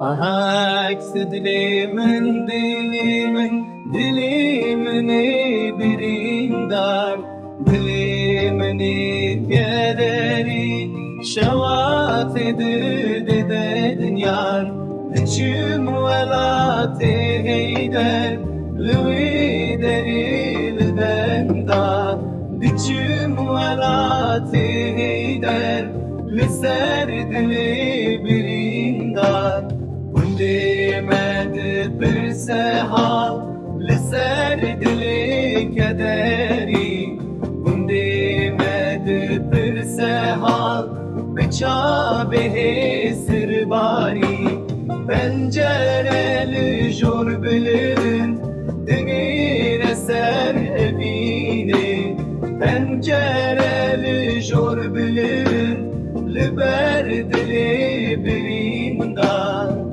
عكس دilimin birindar dilimin kederi şevat edin yar içim velat eyder lüvi deril benda içim velat eyder liser dili birindar Demet bir sehal liser dili kederi Demet bir sehal beçabe sirbari pencereli jor bilirin demir eser evine pencereli jor bilirin liber dili birindar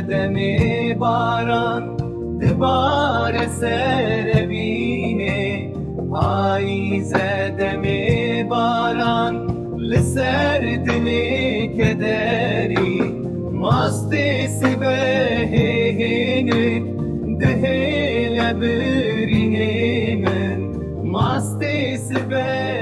Demi baran dibar serevine Aize demi baran liser dili kederi Masti sibehini dehile birine men Masti sibehini